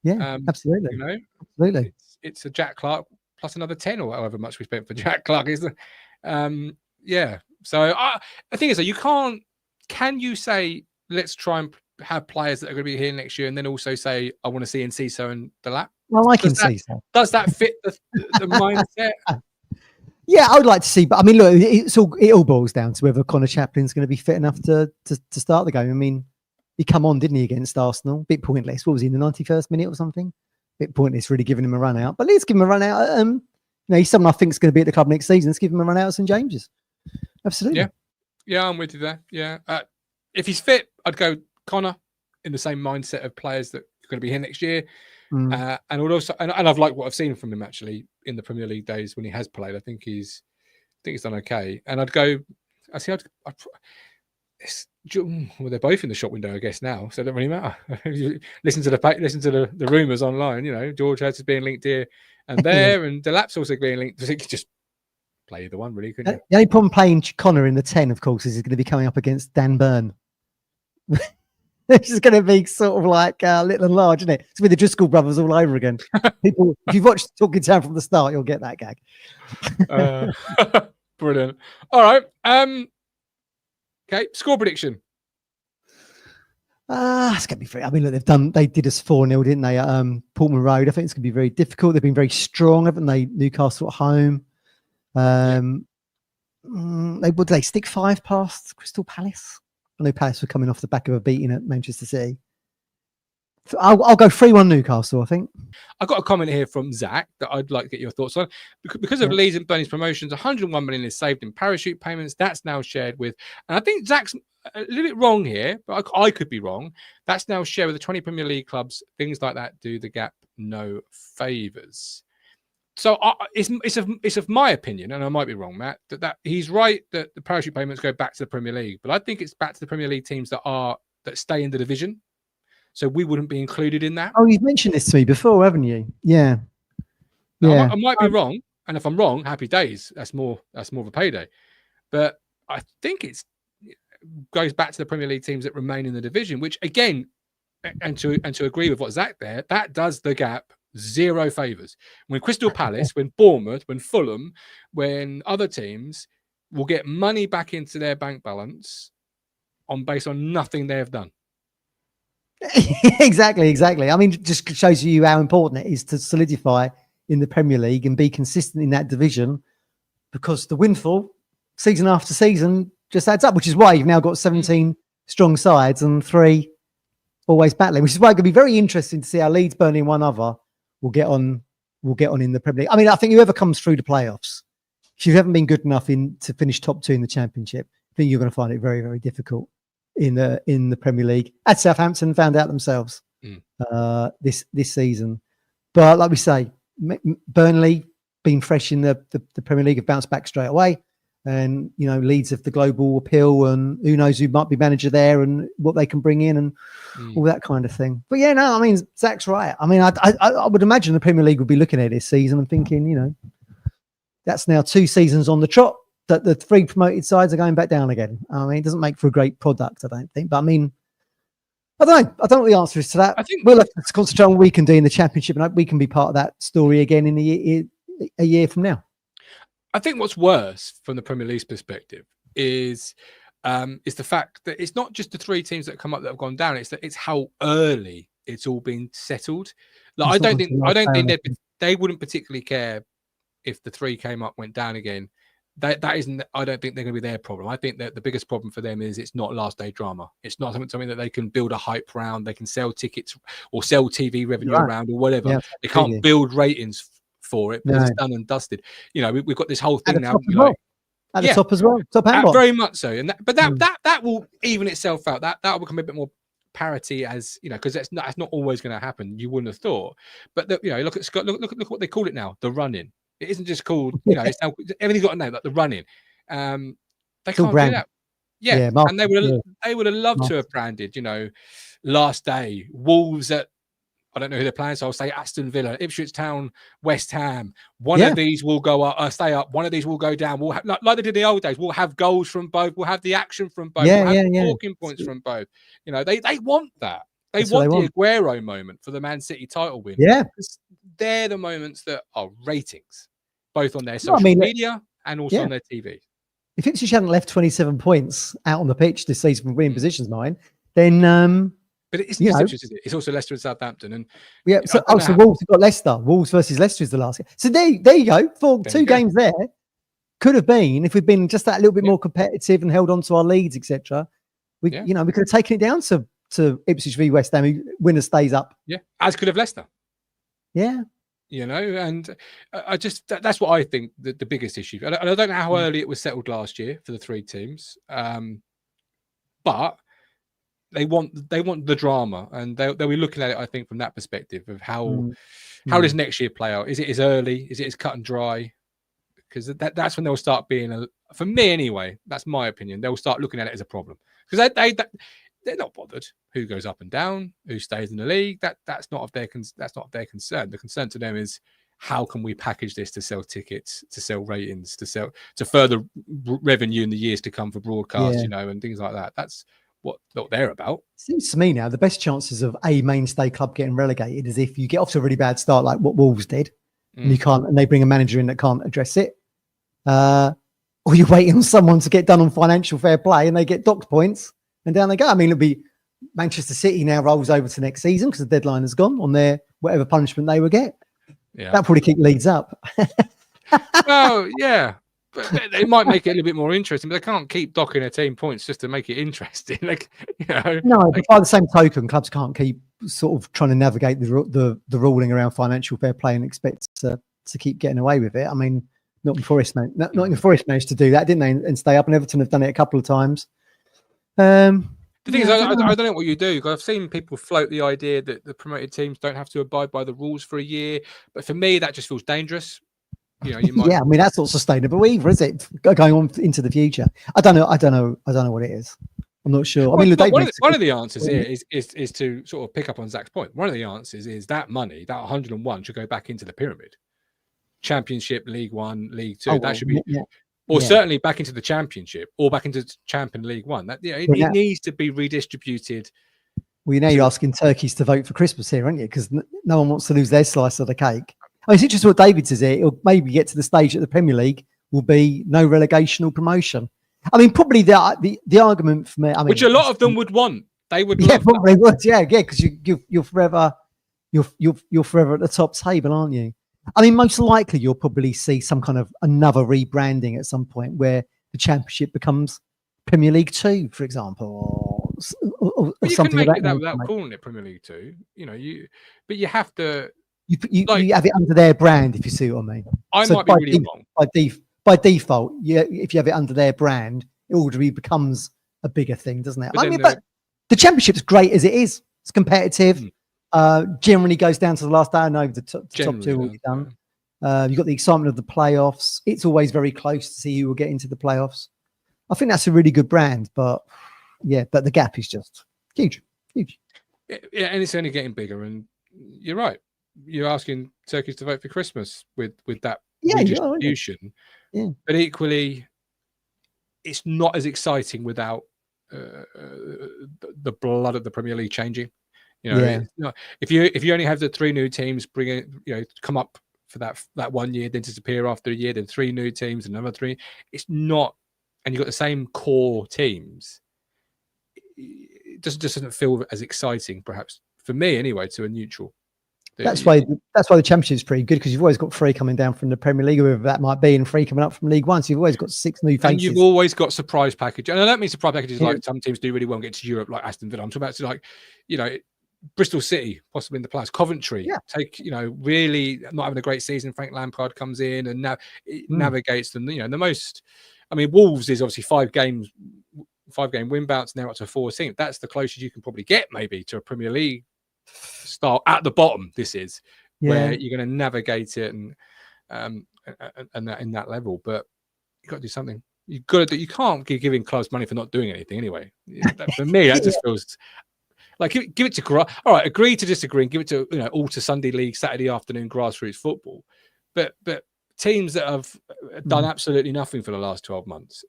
Yeah, absolutely. You know, absolutely. It's a Jack Clark plus another 10 or however much we spent for Jack Clark, isn't it? Yeah. So the thing is, you can't. Can you say let's try and have players that are going to be here next year, and then also say I want to see Enciso and Delap? Well, I can see so. Does that fit the mindset? Yeah, I would like to see, but I mean, look, it all boils down to whether Connor Chaplin's going to be fit enough to start the game. I mean, he come on, didn't he, against Arsenal? Bit pointless. What was he, in the 91st minute or something? Bit pointless, really giving him a run out. But let's give him a run out. He's someone I think is going to be at the club next season. Let's give him a run out at St James's. Absolutely. Yeah, I'm with you there. Yeah. If he's fit, I'd go Connor in the same mindset of players that are going to be here next year. And also, and I've liked what I've seen from him actually in the Premier League days when he has played. I think he's done okay. And I'd go. Well, they're both in the shop window, I guess now, so it doesn't really matter. listen to the rumours online. You know, George Hirst is being linked here and there, and Delap's also being linked. You could just play either one, really, couldn't you? The only problem playing Connor in the 10, of course, is he's going to be coming up against Dan Burn. This is going to be sort of like Little and Large, isn't it? It's with the Driscoll brothers all over again. People, if you've watched Talking Town from the start, you'll get that gag. Brilliant. All right. Okay. Score prediction. It's going to be very. I mean, look, they did us 4-0, didn't they? At Portman Road. I think it's going to be very difficult. They've been very strong, haven't they? Newcastle at home. They stick 5 past Crystal Palace. I know Palace were coming off the back of a beating at Manchester City. I'll go 3-1 Newcastle, I think. I've got a comment here from Zach that I'd like to get your thoughts on. Because of Leeds and Burnley's promotions, 101 million is saved in parachute payments. That's now shared with, and I think Zach's a little bit wrong here, but I could be wrong. That's now shared with the 20 Premier League clubs. Things like that do the gap no favours. So it's of my opinion, and I might be wrong, Matt, that he's right that the parachute payments go back to the Premier League, but I think it's back to the Premier League teams that stay in the division. So we wouldn't be included in that. Oh, you've mentioned this to me before, haven't you? Yeah. I might be wrong, and if I'm wrong, happy days. That's more of a payday. But I think it goes back to the Premier League teams that remain in the division, which again, and to agree with what Zach there, that does the gap zero favours. When Crystal Palace, when Bournemouth, when Fulham, when other teams will get money back into their bank balance based on nothing they have done. Exactly. I mean, it just shows you how important it is to solidify in the Premier League and be consistent in that division, because the windfall season after season just adds up, which is why you've now got 17 strong sides and 3 always battling, which is why it could be very interesting to see how Leeds, Burnley and one other will get on will get on in the Premier League. I mean, I think whoever comes through the playoffs, if you haven't been good enough to finish top 2 in the Championship, I think you're going to find it very, very difficult in the Premier League. As Southampton found out themselves this season. But like we say, Burnley, being fresh in the Premier League, have bounced back straight away. And, you know, Leeds of the global appeal, and who knows who might be manager there and what they can bring in and all that kind of thing. But yeah, no, I mean, Zach's right. I mean, I would imagine the Premier League would be looking at this season and thinking, you know, that's now 2 seasons on the trot that the 3 promoted sides are going back down again. I mean, it doesn't make for a great product, I don't think. But I mean, I don't know. I don't know what the answer is to that. I think we'll have to concentrate on what we can do in the Championship, and we can be part of that story again in a year from now. I think what's worse from the Premier League's perspective is the fact that it's not just the 3 teams that come up that have gone down. It's how early it's all been settled. Like, I don't think they wouldn't particularly care if the 3 came up, went down again. That isn't. I don't think they're going to be their problem. I think that the biggest problem for them is it's not last day drama. It's not something that they can build a hype around. They can sell tickets or sell TV revenue around or whatever. Yeah, they can't build ratings for it because it's done and dusted. You know, we've got this whole thing now. At the top as well. Top and very much so. And that will even itself out. That will become a bit more parity, as you know, because that's not always going to happen. You wouldn't have thought. But you know, look at Scott. Look what they call it now. The run-in. It isn't just called, you know, it's now, everything's got a name, like the running. They can't do that. Yeah. And they would have loved to have branded, you know, last day, Wolves at, I don't know who they're playing, so I'll say Aston Villa, Ipswich Town, West Ham. One of these will go up, stay up. One of these will go down. We'll have, like they did in the old days, we'll have goals from both. We'll have the action from both. We'll have talking points from both. You know, they want that. They want the Aguero moment for the Man City title win. Yeah. They're the moments that are ratings, both on their social media and also on their TV. If Ipswich hadn't left 27 points out on the pitch this season from winning positions, then but it's Ipswich, is it? It's also Leicester and Southampton, and so Wolves have got Leicester. Wolves versus Leicester is the last game. So there you go. For 2 games there, could have been, if we'd been just that little bit more competitive and held on to our leads, etc. We could have taken it down to Ipswich v West Ham. Who winner stays up. Yeah, as could have Leicester. Yeah. You know, and I just that's what I think the biggest issue. And I don't know how early it was settled last year for the 3 teams, but they want the drama, and they'll be looking at it, I think, from that perspective of how does next year play out? Is it as early? Is it as cut and dry? Because that's when they'll start being for me anyway. That's my opinion. They'll start looking at it as a problem because they're not bothered who goes up and down, who stays in the league. That's not of their concern. The concern to them is how can we package this to sell tickets, to sell ratings, to further revenue in the years to come for broadcast, you know, and things like that. That's what they're about. Seems to me now the best chances of a mainstay club getting relegated is if you get off to a really bad start, like what Wolves did, and they bring a manager in that can't address it, or you're waiting on someone to get done on financial fair play and they get docked points. And down they go. I mean, it'll be Manchester City now rolls over to next season because the deadline has gone on their whatever punishment they will get. Yeah, that'll probably keep Leeds up. Well, yeah, but it might make it a little bit more interesting. But they can't keep docking a team points just to make it interesting. Like, you know, no. But by the same token, clubs can't keep sort of trying to navigate the ruling around financial fair play and expect to keep getting away with it. I mean, Nottingham Forest managed to do that, didn't they? And stay up. And Everton have done it a couple of times. The thing is, I don't know what you do. I've seen people float the idea that the promoted teams don't have to abide by the rules for a year, but for me, that just feels dangerous. You know, you might. Yeah, I mean that's not sustainable either, is it? Going on into the future, I don't know what it is. I'm not sure. Well, I mean, one of the answers here is to sort of pick up on Zach's point. One of the answers is that money, that 101, should go back into the pyramid. Championship, League One, League Two. That should be. Yeah. Or certainly back into the Championship or back into Champion League One. It needs to be redistributed. Well, you're asking turkeys to vote for Christmas here, aren't you? Because no one wants to lose their slice of the cake. I mean, it's interesting what David says here. It'll maybe get to the stage that the Premier League will be no relegation or promotion. I mean, probably the argument for me, which a lot of them would want. They would. Yeah, probably would. Yeah, because you're forever at the top table, aren't you? I mean, most likely you'll probably see some kind of another rebranding at some point where the Championship becomes Premier League 2, for example, or you something can make like it that without calling it Premier League 2. You know, but you have to. you have it under their brand, if you see what I mean. I So might be really wrong. By default, if you have it under their brand, it already becomes a bigger thing, doesn't it? But the championship's great as it is. It's competitive. Generally goes down to the last day. I know the top two will be done. You've got the excitement of the playoffs. It's always very close to see who will get into the playoffs. I think that's a really good brand, but the gap is just huge. Yeah, and it's only getting bigger. And you're right. You're asking turkeys to vote for Christmas with that redistribution. Yeah. But equally, it's not as exciting without the blood of the Premier League changing. If you only have the 3 new teams come up for that 1 year, then disappear after a year, then 3 new teams, another 3. It's not, and you've got the same core teams. It just doesn't feel as exciting, perhaps for me anyway, to a neutral. That's why the championship is pretty good, because you've always got 3 coming down from the Premier League, whoever that might be, and 3 coming up from League One. So you've always got 6 new faces. And you've always got surprise packages. And I don't mean surprise packages like some teams do really well and get to Europe, like Aston Villa. I'm talking about Bristol City, possibly in the playoffs. Coventry, really not having a great season. Frank Lampard comes in and now navigates them. The most. I mean, Wolves is obviously 5-game win bounce, now up to 14. That's the closest you can probably get, maybe, to a Premier League start at the bottom. This is where you're going to navigate it and that in that level. But you've got to do something. You've got to do. You can't be giving clubs money for not doing anything anyway. For me, that just feels like give it to all right. Agree to disagree and give it to all to Sunday League, Saturday afternoon grassroots football. But teams that have done absolutely nothing for the last 12 months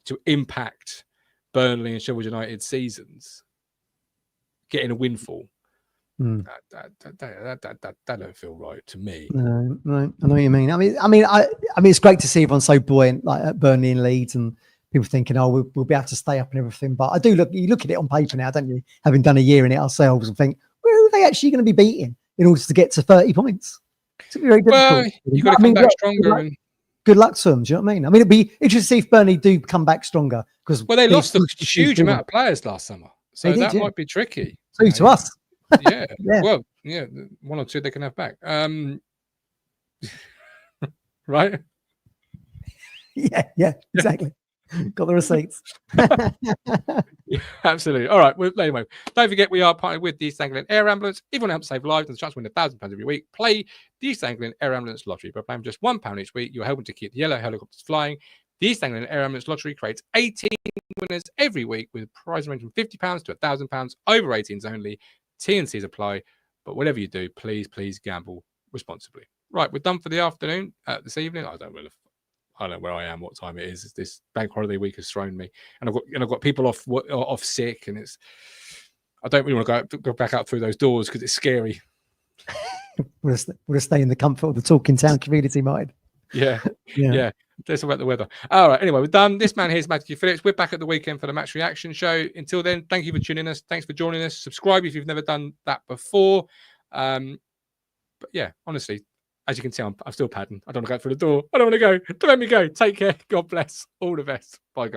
to impact Burnley and Sheffield United seasons getting a windfall. That don't feel right to me. No, I know what you mean. I mean, it's great to see everyone so buoyant, like at Burnley and Leeds, and people thinking, "Oh, we'll be able to stay up and everything." But you look at it on paper now, don't you? Having done a year in it ourselves, and think, where are they actually going to be beating in order to get to 30 points? It's very difficult. Well, you've got to come back stronger. Good luck to them. Do you know what I mean? I mean, it'd be interesting to see if Burnley do come back stronger, because they lost a huge amount of players last summer, so that might be tricky. So to us. Well, 1 or 2 they can have back. Right? Yeah, exactly. Got the receipts. Absolutely. All right. Well, anyway, don't forget we are partnered with the East Anglian Air Ambulance. If you want to help save lives and the chance to win £1,000 every week, play the East Anglian Air Ambulance Lottery. By playing just £1 each week, you're helping to keep the yellow helicopters flying. The East Anglian Air Ambulance Lottery creates 18 winners every week with a prize range from £50 to £1,000, over 18s only. T&Cs apply, but whatever you do, please gamble responsibly. Right, we're done for the afternoon. This evening, I don't know where I am, what time it is. This bank holiday week has thrown me, and I've got people off sick, and I don't really want to go back out through those doors because it's scary. We'll stay in the comfort of the Talking Town community, mind. Yeah. Let's talk about the weather. All right. Anyway, we're done. This man here is Matthew Phillips. We're back at the weekend for the Match Reaction Show. Until then, thank you for tuning us. Thanks for joining us. Subscribe if you've never done that before. But yeah, honestly, as you can tell, I'm still padding. I don't want to go through the door. I don't want to go. Don't let me go. Take care. God bless. All the best. Bye, guys.